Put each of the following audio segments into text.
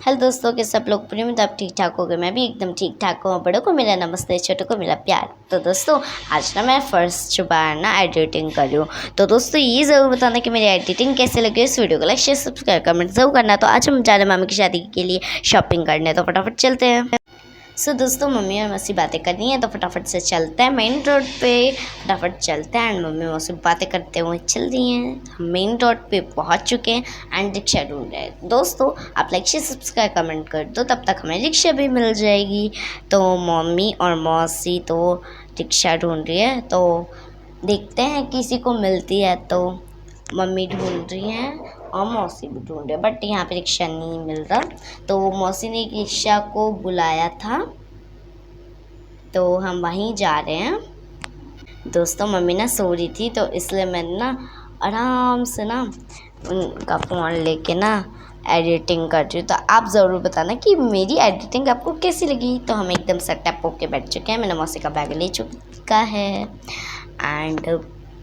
Hello दोस्तों के सब लोग पूरी में आप ठीक ठाक हो गए। मैं भी एकदम ठीक ठाक हूँ। बड़ों को मेरा नमस्ते, छोटों को मेरा प्यार। तो दोस्तों आज ना मैं फर्स्ट बार ना एडिटिंग कर रही हूँ। तो दोस्तों ये ज़रूर बताना कि मेरी एडिटिंग कैसे लगी। इस वीडियो को लाइक शेयर सब्सक्राइब कमेंट ज़रूर करना। तो आज हम जा रहे हैं मामी की शादी के लिए शॉपिंग करने, तो फटाफट चलते हैं। सो दोस्तों मम्मी और मौसी बातें करनी है तो फटाफट से चलते हैं मेन रोड पे। फटाफट चलते हैं एंड मम्मी मौसी बातें करते हुए चल रही हैं। हम मेन रोड पे पहुंच चुके हैं एंड रिक्शा ढूंढ रहे हैं। दोस्तों आप लाइक शेयर सब्सक्राइब कमेंट कर दो, तब तक हमें रिक्शा भी मिल जाएगी। तो मम्मी और मौसी तो रिक्शा ढूंढ रही है, तो देखते हैं किसी को मिलती है। तो मम्मी ढूंढ रही हैं और मौसी भी ढूंढ रहे, बट यहाँ पे रिक्शा नहीं मिल रहा। तो मौसी ने रिक्शा को बुलाया था, तो हम वहीं जा रहे हैं। दोस्तों मम्मी ना सो रही थी, तो इसलिए मैंने ना आराम से ना उनका फ़ोन लेके ना एडिटिंग कर रही हूँ। तो आप ज़रूर बताना कि मेरी एडिटिंग आपको कैसी लगी। तो हम एकदम सेटअप होके बैठ चुके हैं। मैंने मौसी का बैग ले चुका है एंड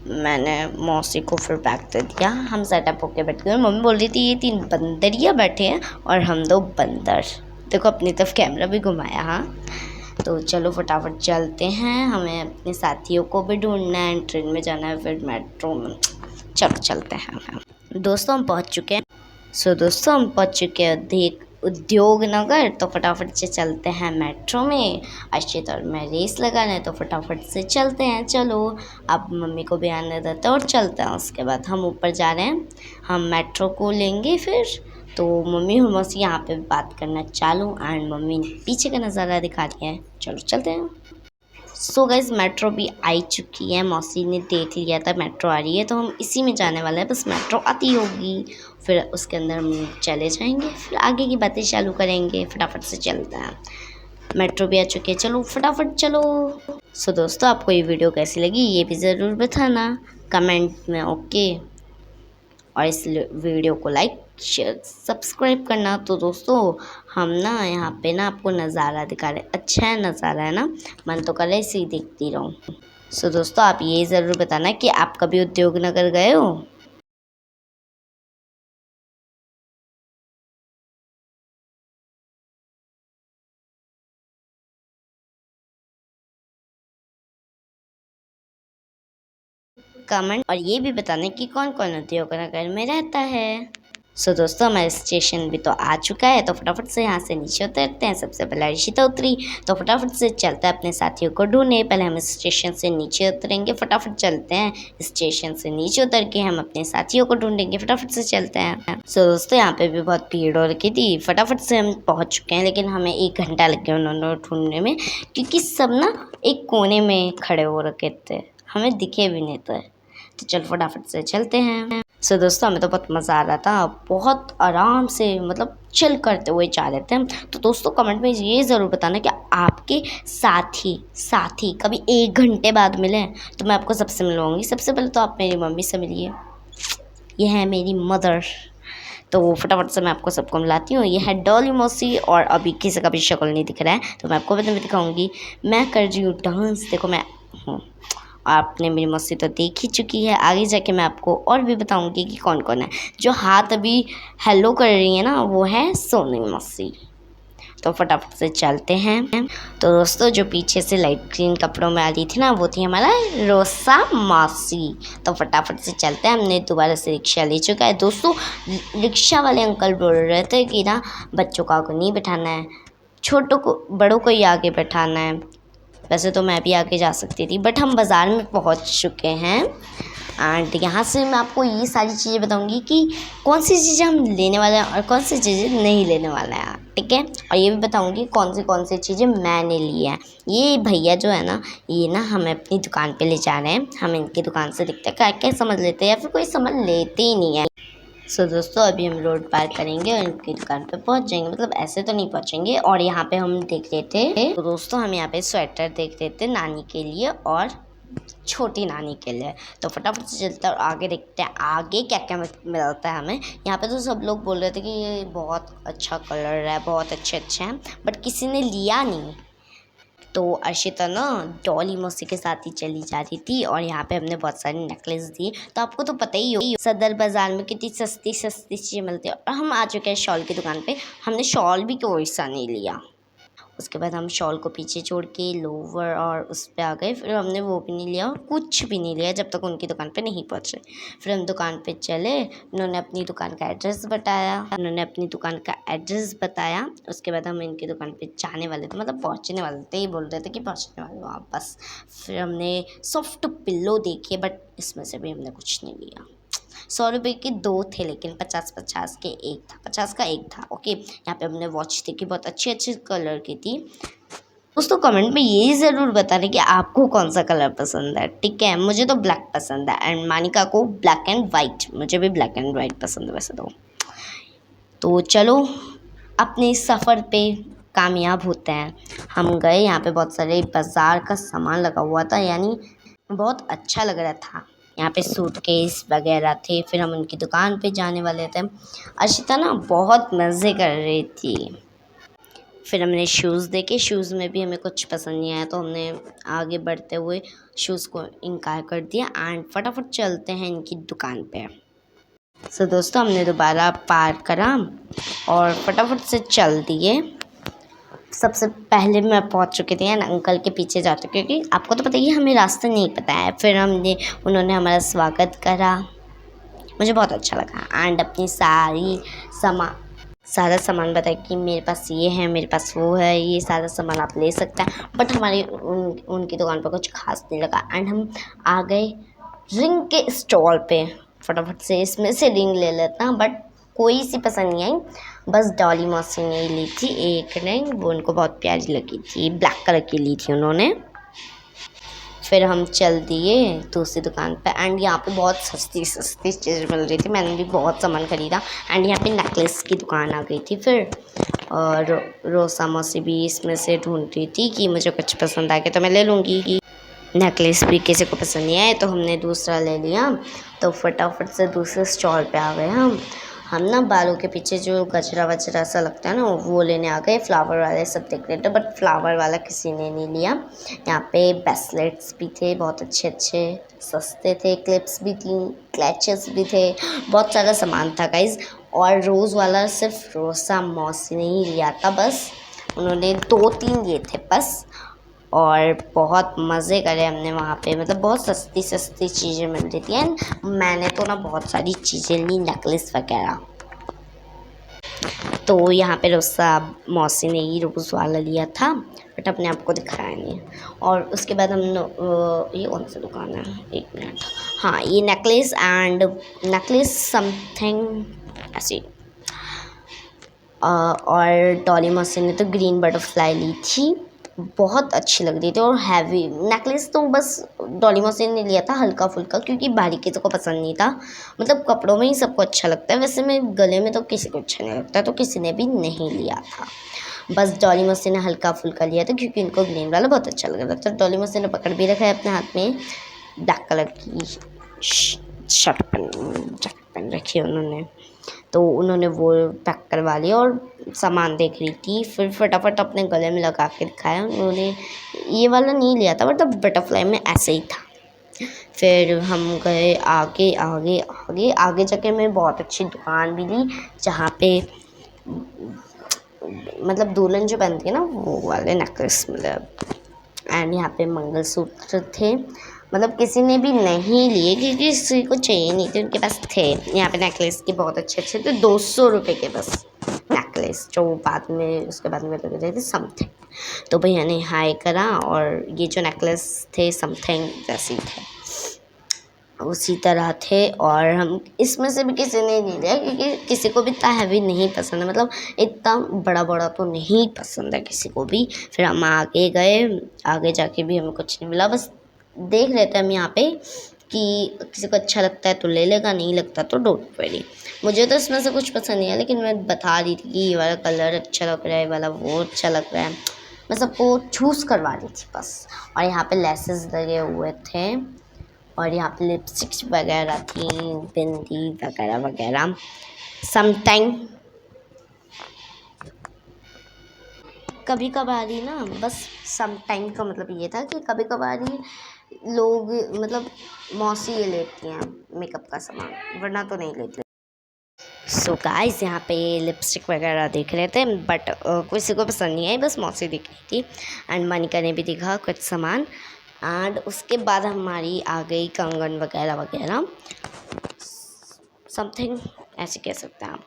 मैंने मौसी को फिर बैग दे दिया। हम सेटअप होके बैठ गए। मम्मी बोल रही थी ये 3 बंदरिया बैठे हैं और हम 2 बंदर। देखो अपनी तरफ कैमरा भी घुमाया। हाँ तो चलो फटाफट चलते हैं, हमें अपने साथियों को भी ढूंढना है, ट्रेन में जाना है फिर मेट्रो में। चलो चलते हैं। दोस्तों हम पहुंच चुके हैं। दोस्तों हम पहुंच चुके हैं उद्योग नगर। तो फटाफट से चलते हैं मेट्रो में। अक्षित और मैं रेस लगाना है, तो फटाफट से चलते हैं। चलो अब मम्मी को भी आने देते हैं और चलते हैं। उसके बाद हम ऊपर जा रहे हैं, हम मेट्रो को लेंगे फिर। तो मम्मी और मौसी यहाँ पे बात करना चालू एंड मम्मी पीछे का नज़ारा दिखा रही है। चलो चलते हैं। सो गाइस मेट्रो भी आई चुकी है। मौसी ने देख लिया था मेट्रो आ रही है, तो हम इसी में जाने वाले हैं। बस मेट्रो आती होगी फिर उसके अंदर हम चले जाएंगे, फिर आगे की बातें चालू करेंगे। फटाफट से चलते हैं। मेट्रो भी आ चुकी है, चलो फटाफट चलो। दोस्तों आपको ये वीडियो कैसी लगी ये भी ज़रूर बताना कमेंट में, ओके। और इस वीडियो को लाइक शेयर सब्सक्राइब करना। तो दोस्तों हम ना यहाँ पे ना आपको नज़ारा दिखा रहे, अच्छा है नज़ारा है ना, मन तो कर रहा है इसे ही देखती रहूँ। दोस्तों आप ये ज़रूर बताना कि आप कभी उद्योग नगर गए हो। कमेंट और ये भी बताना कि कौन कौन उद्योग नगर में रहता है। दोस्तों हमारा स्टेशन भी तो आ चुका है, तो फटाफट से यहाँ से नीचे उतरते हैं। सबसे पहले ऋषिता उतरी, तो फटाफट से चलते हैं अपने साथियों को ढूंढने। पहले हम स्टेशन से नीचे उतरेंगे, फटाफट चलते हैं। स्टेशन से नीचे उतर के हम अपने साथियों को ढूंढेंगे, फटाफट से चलते हैं। दोस्तों यहाँ पे भी बहुत भीड़ हो रखी थी। फटाफट से हम पहुँच चुके हैं, लेकिन हमें 1 घंटा लग गया उन्होंने ढूंढने में, क्योंकि सब ना एक कोने में खड़े हो रखे थे, हमें दिखे भी नहीं थे। तो चल फटाफट से चलते हैं। दोस्तों हमें तो बहुत मज़ा आ रहा था, बहुत आराम से मतलब चिल करते हुए जा रहे थे हम। तो दोस्तों कमेंट में ये ज़रूर बताना कि आपके साथी कभी 1 घंटे बाद मिले, तो मैं आपको सबसे मिलवाऊंगी। सबसे पहले तो आप मेरी मम्मी से मिलिए, ये है मेरी मदर। तो फटाफट से मैं आपको सबको मिलाती हूँ। ये है डॉली मौसी, और अभी किसी का भी शक्ल नहीं दिख रहा है, तो मैं आपको भी दिखाऊंगी। मैं कर रही हूँ डांस, देखो मैं हूँ। आपने मेरी मौसी तो देख ही चुकी है, आगे जाके मैं आपको और भी बताऊंगी कि कौन कौन है। जो हाथ अभी हेलो कर रही है ना, वो है सोनी मौसी। तो फटाफट से चलते हैं। तो दोस्तों जो पीछे से लाइट ग्रीन कपड़ों में आ रही थी ना, वो थी हमारा रोसा मौसी। तो फटाफट से चलते हैं। हमने दोबारा से रिक्शा ले चुका है। दोस्तों रिक्शा वाले अंकल बोल रहे थे कि ना बच्चों को आगे नहीं बैठाना है, छोटों को बड़ों को ही आगे बैठाना है। वैसे तो मैं भी आगे जा सकती थी, बट हम बाज़ार में पहुंच चुके हैं एंड यहाँ से मैं आपको ये सारी चीज़ें बताऊंगी कि कौन सी चीज़ें हम लेने वाले हैं और कौन सी चीज़ें नहीं लेने वाले हैं, ठीक है। और ये भी बताऊंगी कौन सी चीज़ें मैंने ली हैं। ये भैया जो है ना, ये ना हमें अपनी दुकान पे ले जा रहे हैं। हम इनकी दुकान से दिखते हैं क्या समझ लेते हैं, या फिर कोई समझ लेते ही नहीं है। दोस्तों अभी हम रोड पार करेंगे और इनकी दुकान पे पहुंच जाएंगे, मतलब ऐसे तो नहीं पहुंचेंगे। और यहाँ पे हम देख रहे थे, तो दोस्तों हम यहाँ पे स्वेटर देख रहे थे नानी के लिए और छोटी नानी के लिए। तो फटाफट से चलते हैं और आगे देखते हैं आगे क्या क्या मिलता है हमें। यहाँ पे तो सब लोग बोल रहे थे कि ये बहुत अच्छा कलर है, बहुत अच्छे हैं, बट किसी ने लिया नहीं। तो अर्शिता ना डॉली मौसी के साथ ही चली जा रही थी और यहाँ पे हमने बहुत सारे नेकलेस दिए। तो आपको तो पता ही हो सदर बाजार में कितनी सस्ती सस्ती चीज़ें मिलती है। और हम आ चुके हैं शॉल की दुकान पे। हमने शॉल भी कोई सा नहीं लिया। उसके बाद हम शॉल को पीछे छोड़ के लोवर और उस पर आ गए। फिर हमने वो भी नहीं लिया और कुछ भी नहीं लिया जब तक उनकी दुकान पे नहीं पहुँचे। फिर हम दुकान पे चले। उन्होंने अपनी दुकान का एड्रेस बताया। उसके बाद हम इनकी दुकान पे जाने वाले थे, मतलब पहुँचने वाले थे। ये बोल रहे थे कि पहुँचने वाले वहाँ बस। फिर हमने सॉफ्ट पिल्लो देखे बट इसमें से भी हमने कुछ नहीं लिया। 100 रुपये के 2 थे लेकिन 50-50 के एक था, 50 का एक था। ओके, यहाँ पे हमने वॉच देखी, बहुत अच्छी अच्छी कलर की थी। दोस्तों कमेंट में ये ज़रूर बताना कि आपको कौन सा कलर पसंद है। ठीक है, मुझे तो ब्लैक पसंद है एंड मानिका को ब्लैक एंड वाइट। मुझे भी ब्लैक एंड वाइट पसंद है वैसे तो चलो अपने सफ़र पे कामयाब होते हैं। हम गए, यहाँ पे बहुत सारे बाज़ार का सामान लगा हुआ था, यानी बहुत अच्छा लग रहा था। यहाँ पे सूटकेस वगैरह थे। फिर हम उनकी दुकान पे जाने वाले थे। अर्शिता ना बहुत मज़े कर रही थी। फिर हमने शूज़ देखे। शूज़ में भी हमें कुछ पसंद नहीं आया तो हमने आगे बढ़ते हुए शूज़ को इनकार कर दिया एंड फटाफट चलते हैं इनकी दुकान पे। सो दोस्तों हमने दोबारा पार्क करा और फटाफट से चल दिए। सबसे पहले मैं पहुंच चुकी थी एंड अंकल के पीछे जा चुकी, क्योंकि आपको तो पता ही है हमें रास्ता नहीं पता है। फिर उन्होंने हमारा स्वागत करा, मुझे बहुत अच्छा लगा एंड अपनी सारा सामान बताया कि मेरे पास ये है, मेरे पास वो है, ये सारा सामान आप ले सकते हैं। बट हमारी उनकी दुकान पर कुछ खास नहीं लगा एंड हम आ गए रिंग के स्टॉल पे। फटाफट से इसमें से रिंग ले लेता, बट कोई सी पसंद नहीं आई। बस डॉली मौसी ने ली थी एक रिंग, वो उनको बहुत प्यारी लगी थी, ब्लैक कलर की ली थी उन्होंने। फिर हम चल दिए दूसरी दुकान पे एंड यहाँ पे बहुत सस्ती सस्ती चीज़ मिल रही थी। मैंने भी बहुत सामान खरीदा एंड यहाँ पे नेकलेस की दुकान आ गई थी। फिर और रोसा मौसी भी इसमें से ढूंढ रही थी कि मुझे कुछ पसंद आ गया तो मैं ले लूँगी। नेकलेस भी किसी को पसंद नहीं आया तो हमने दूसरा ले लिया। तो फटाफट से दूसरे स्टॉल पे आ गए हम ना बालों के पीछे जो गजरा वजरा सा लगता है ना वो लेने आ गए। फ्लावर वाले सब देख रहे थे बट फ्लावर वाला किसी ने नहीं लिया। यहाँ पे ब्रेसलेट्स भी थे बहुत अच्छे अच्छे, सस्ते थे। क्लिप्स भी थी, क्लचेस भी थे, बहुत सारा सामान था गाइज। और रोज़ वाला सिर्फ रोसा मौसी ने ही लिया था, बस उन्होंने 2-3 लिए थे बस। और बहुत मज़े करे हमने वहाँ पे, मतलब बहुत सस्ती सस्ती चीज़ें मिल रही थी एंड मैंने तो ना बहुत सारी चीज़ें ली, नेकलेस वगैरह। तो यहाँ पे रोसा मौसी ने ही रोज़ वाला लिया था बट अपने आप को दिखाया नहीं। और उसके बाद हम ये कौन सी दुकान है, एक मिनट, हाँ ये नेकलेस समथिंग ऐसी। और डॉली मौसी ने तो ग्रीन बटरफ्लाई ली थी, बहुत अच्छी लग रही थी और हैवी नेकलेस। तो बस डॉली मौसी ने लिया था हल्का फुल्का, क्योंकि बारीक किसी को पसंद नहीं था। मतलब कपड़ों में ही सबको अच्छा लगता है, वैसे में गले में तो किसी को अच्छा नहीं लगता, तो किसी ने भी नहीं लिया था। बस डॉली मौसी ने हल्का फुल्का लिया था क्योंकि उनको ग्रीन वाला बहुत अच्छा लग रहा था। तो डॉली मौसी ने पकड़ भी रखा है अपने हाथ में, ब्लैक कलर की जैकेट पहन रखी है उन्होंने। तो उन्होंने वो पैक करवा लिया और सामान देख रही थी। फिर फटाफट अपने गले में लगा के दिखाया। उन्होंने ये वाला नहीं लिया था, मतलब बटरफ्लाई में ऐसे ही था। फिर हम गए आगे आगे आगे आगे जाके मैं बहुत अच्छी दुकान भी ली जहाँ पे मतलब दुल्हन जो पहनती है ना वो वाले नेकलेस मतलब। एंड यहाँ पे मंगलसूत्र थे, मतलब किसी ने भी नहीं लिए क्योंकि किसी को चाहिए नहीं थे, उनके पास थे। यहाँ पे नेकलेस के बहुत अच्छे अच्छे थे, 200 रुपये के बस नेकलेस, जो बाद में उसके बाद में लग रहे थे समथिंग। तो भैया ने हाई करा और ये जो नेकलेस थे समथिंग वैसे ही थे, उसी तरह थे। और हम इसमें से भी किसी ने नहीं लिया क्योंकि किसी को भी इतना हैवी नहीं पसंद है, मतलब इतना बड़ा बड़ा तो नहीं पसंद है किसी को भी। फिर हम आगे गए, आगे जाके भी हमें कुछ नहीं मिला, बस देख रहे थे हम यहाँ पे कि किसी को अच्छा लगता है तो ले लेगा, नहीं लगता तो डोंट वरी। मुझे तो इसमें से कुछ पसंद नहीं है लेकिन मैं बता रही थी कि ये वाला कलर अच्छा लग रहा है, वाला वो अच्छा लग रहा है, मैं सबको चूज़ करवा रही थी बस। और यहाँ पे लेसेस लगे हुए थे और यहाँ पे लिपस्टिक्स वगैरह थी, बिंदी वगैरह वगैरह समथिंग। कभी कभार ही ना, बस सम टाइम का मतलब ये था कि कभी कभार ही लोग मतलब मौसी ये लेती हैं मेकअप का सामान, वरना तो नहीं लेते। सो गाइस यहाँ पे लिपस्टिक वगैरह देख रहे थे, बट किसी को पसंद नहीं आई, बस मौसी दिख रही थी। एंड मनिका ने भी दिखा कुछ सामान। एंड उसके बाद हमारी आ गई कंगन वगैरह वगैरह, समथिंग ऐसे कह सकते हैं आप।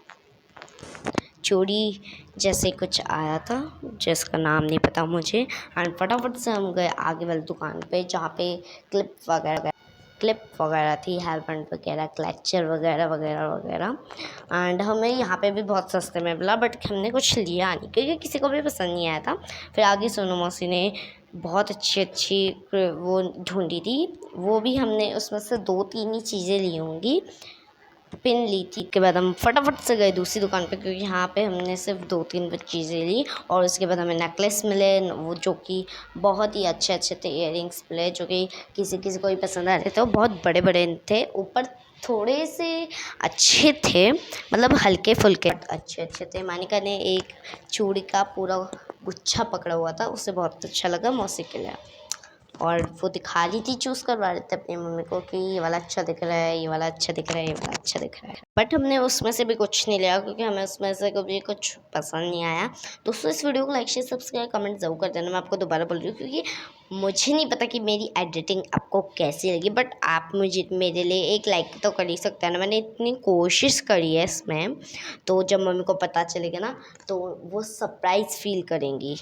चूड़ी जैसे कुछ आया था जिसका नाम नहीं पता मुझे। एंड फटाफट से हम गए आगे वाली दुकान पे जहाँ पे क्लिप वगैरह थी, हेयर बैंड वगैरह, क्लचर वगैरह वगैरह वगैरह। एंड हमें यहाँ पे भी बहुत सस्ते में मिला, बट हमने कुछ लिया नहीं क्योंकि किसी को भी पसंद नहीं आया था। फिर आगे सोनू मौसी ने बहुत अच्छी वो ढूंढी थी, वो भी हमने उसमें से 2-3 ही चीज़ें ली होंगी। पिन ली थी। उसके बाद हम फटाफट से गए दूसरी दुकान पे क्योंकि यहाँ पे हमने सिर्फ 2-3 चीज़ें ली। और उसके बाद हमें नेकलेस मिले, वो जो कि बहुत ही अच्छे थे। इयररिंग्स मिले जो कि किसी को भी पसंद आ रहे थे। वो बहुत बड़े बड़े थे, ऊपर थोड़े से अच्छे थे, मतलब हल्के फुल्के अच्छे थे। मानिका ने एक चूड़ी का पूरा गुच्छा पकड़ा हुआ था, उसे बहुत अच्छा लगा मौसी के लिए। और वो दिखा रही थी, चूज़ करवा रहे थे अपनी मम्मी को कि ये वाला अच्छा दिख रहा है, ये वाला अच्छा दिख रहा है, ये वाला अच्छा दिख रहा है। बट हमने उसमें से भी कुछ नहीं लिया क्योंकि हमें उसमें से कभी कुछ पसंद नहीं आया। दोस्तों इस वीडियो को लाइक शेयर सब्सक्राइब कमेंट ज़रूर कर देना। मैं आपको दोबारा बोल रही हूँ क्योंकि मुझे नहीं पता कि मेरी एडिटिंग आपको कैसी लगी, बट आप मुझे मेरे लिए एक लाइक तो कर ही सकते हैं ना। मैंने इतनी कोशिश करी है इसमें, तो जब मम्मी को पता चलेगा ना तो वो सरप्राइज़ फील करेंगी।